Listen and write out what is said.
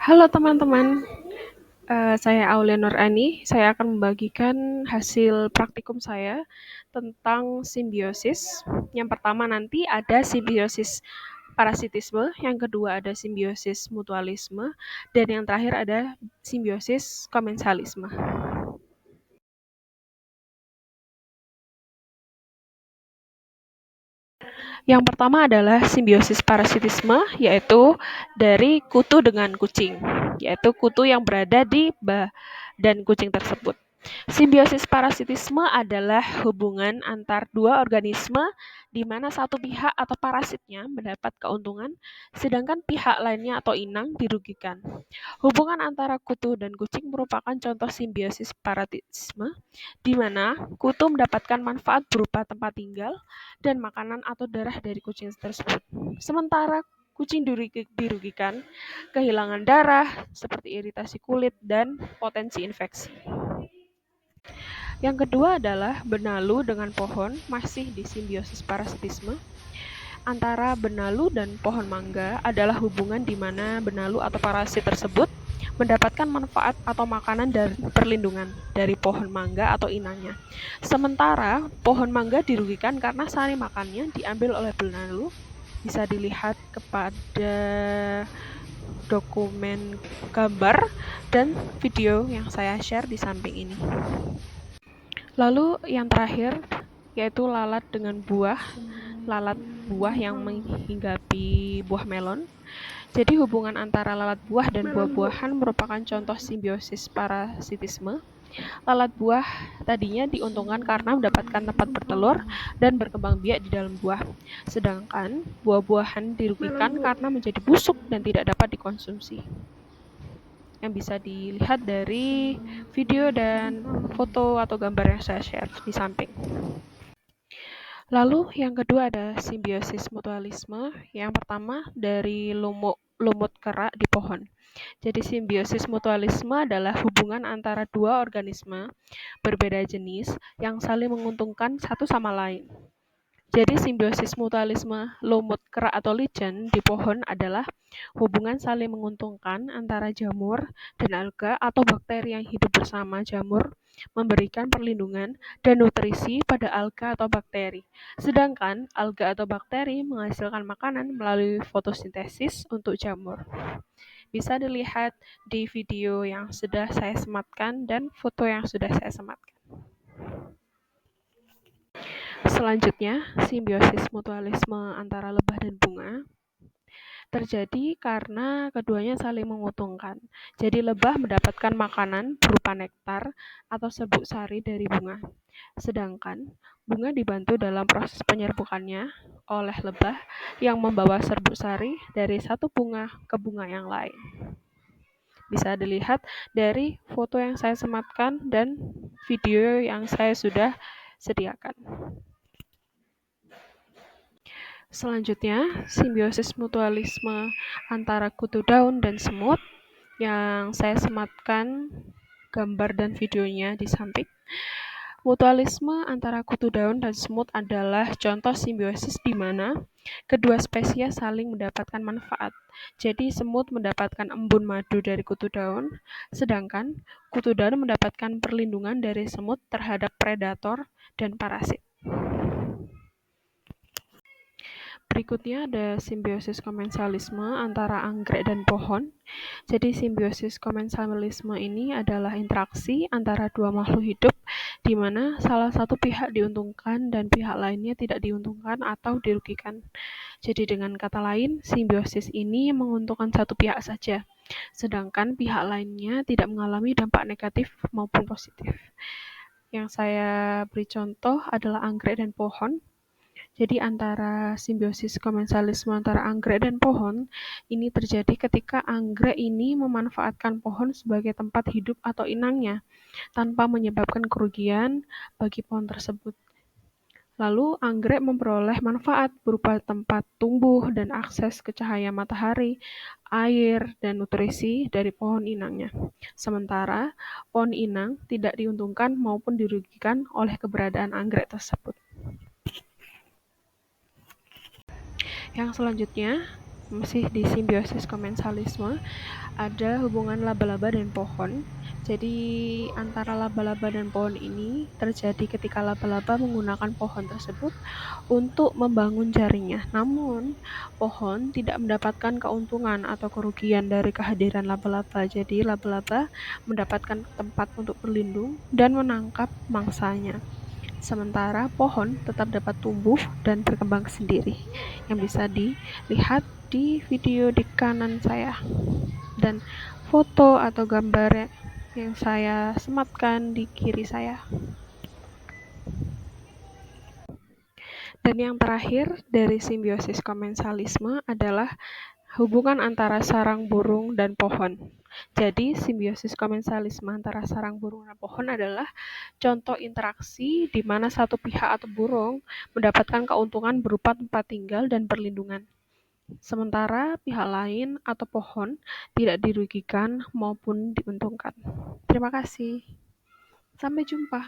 Halo teman-teman, saya Aulia Nurani. Saya akan membagikan hasil praktikum saya tentang simbiosis. Yang pertama nanti ada simbiosis parasitisme, yang kedua ada simbiosis mutualisme, dan yang terakhir ada simbiosis komensalisme. Yang pertama adalah simbiosis parasitisme, yaitu dari kutu dengan kucing, yaitu kutu yang berada di badan kucing tersebut. Simbiosis parasitisme adalah hubungan antar dua organisme di mana satu pihak atau parasitnya mendapat keuntungan, sedangkan pihak lainnya atau inang dirugikan. Hubungan antara kutu dan kucing merupakan contoh simbiosis parasitisme, di mana kutu mendapatkan manfaat berupa tempat tinggal dan makanan atau darah dari kucing tersebut. Sementara kucing dirugikan, kehilangan darah, seperti iritasi kulit, dan potensi infeksi. Yang kedua adalah benalu dengan pohon, masih di simbiosis parasitisme. Antara benalu dan pohon mangga adalah hubungan di mana benalu atau parasit tersebut mendapatkan manfaat atau makanan dan perlindungan dari pohon mangga atau inangnya. Sementara pohon mangga dirugikan karena sari makannya diambil oleh benalu. Bisa dilihat kepada dokumen gambar dan video yang saya share di samping ini. Lalu yang terakhir yaitu lalat dengan buah, lalat buah yang menghinggapi buah melon. Jadi hubungan antara lalat buah dan buah-buahan merupakan contoh simbiosis parasitisme. Lalat buah tadinya diuntungkan karena mendapatkan tempat bertelur dan berkembang biak di dalam buah. Sedangkan buah-buahan dirugikan karena menjadi busuk dan tidak dapat dikonsumsi. Yang bisa dilihat dari video dan foto atau gambar yang saya share di samping. Lalu yang kedua ada simbiosis mutualisme. Yang pertama dari lumut kerak di pohon. Jadi simbiosis mutualisme adalah hubungan antara dua organisme berbeda jenis yang saling menguntungkan satu sama lain. Jadi simbiosis mutualisme lumut kerak atau lichen di pohon adalah hubungan saling menguntungkan antara jamur dan alga atau bakteri yang hidup bersama jamur memberikan perlindungan dan nutrisi pada alga atau bakteri. Sedangkan alga atau bakteri menghasilkan makanan melalui fotosintesis untuk jamur. Bisa dilihat di video yang sudah saya sematkan dan foto yang sudah saya sematkan. Selanjutnya, simbiosis mutualisme antara lebah dan bunga terjadi karena keduanya saling menguntungkan. Jadi lebah mendapatkan makanan berupa nektar atau serbuk sari dari bunga. Sedangkan bunga dibantu dalam proses penyerbukannya oleh lebah yang membawa serbuk sari dari satu bunga ke bunga yang lain. Bisa dilihat dari foto yang saya sematkan dan video yang saya sudah sediakan. Selanjutnya, simbiosis mutualisme antara kutu daun dan semut yang saya sematkan gambar dan videonya di samping. Mutualisme antara kutu daun dan semut adalah contoh simbiosis di mana kedua spesies saling mendapatkan manfaat. Jadi semut mendapatkan embun madu dari kutu daun, sedangkan kutu daun mendapatkan perlindungan dari semut terhadap predator dan parasit. Berikutnya ada simbiosis komensalisme antara anggrek dan pohon. Jadi simbiosis komensalisme ini adalah interaksi antara dua makhluk hidup di mana salah satu pihak diuntungkan dan pihak lainnya tidak diuntungkan atau dirugikan. Jadi dengan kata lain, simbiosis ini menguntungkan satu pihak saja, sedangkan pihak lainnya tidak mengalami dampak negatif maupun positif. Yang saya beri contoh adalah anggrek dan pohon. Jadi antara simbiosis komensalisme antara anggrek dan pohon ini terjadi ketika anggrek ini memanfaatkan pohon sebagai tempat hidup atau inangnya tanpa menyebabkan kerugian bagi pohon tersebut. Lalu anggrek memperoleh manfaat berupa tempat tumbuh dan akses ke cahaya matahari, air, dan nutrisi dari pohon inangnya. Sementara pohon inang tidak diuntungkan maupun dirugikan oleh keberadaan anggrek tersebut. Yang selanjutnya, masih di simbiosis komensalisme, ada hubungan laba-laba dan pohon. Jadi antara laba-laba dan pohon ini terjadi ketika laba-laba menggunakan pohon tersebut untuk membangun jaringnya. Namun, pohon tidak mendapatkan keuntungan atau kerugian dari kehadiran laba-laba. Jadi laba-laba mendapatkan tempat untuk berlindung dan menangkap mangsanya. Sementara pohon tetap dapat tumbuh dan berkembang sendiri, yang bisa dilihat di video di kanan saya, dan foto atau gambar yang saya sematkan di kiri saya. Dan yang terakhir dari simbiosis komensalisme adalah hubungan antara sarang burung dan pohon. Jadi simbiosis komensalisme antara sarang burung dan pohon adalah contoh interaksi di mana satu pihak atau burung mendapatkan keuntungan berupa tempat tinggal dan perlindungan, sementara pihak lain atau pohon tidak dirugikan maupun diuntungkan. Terima kasih. Sampai jumpa.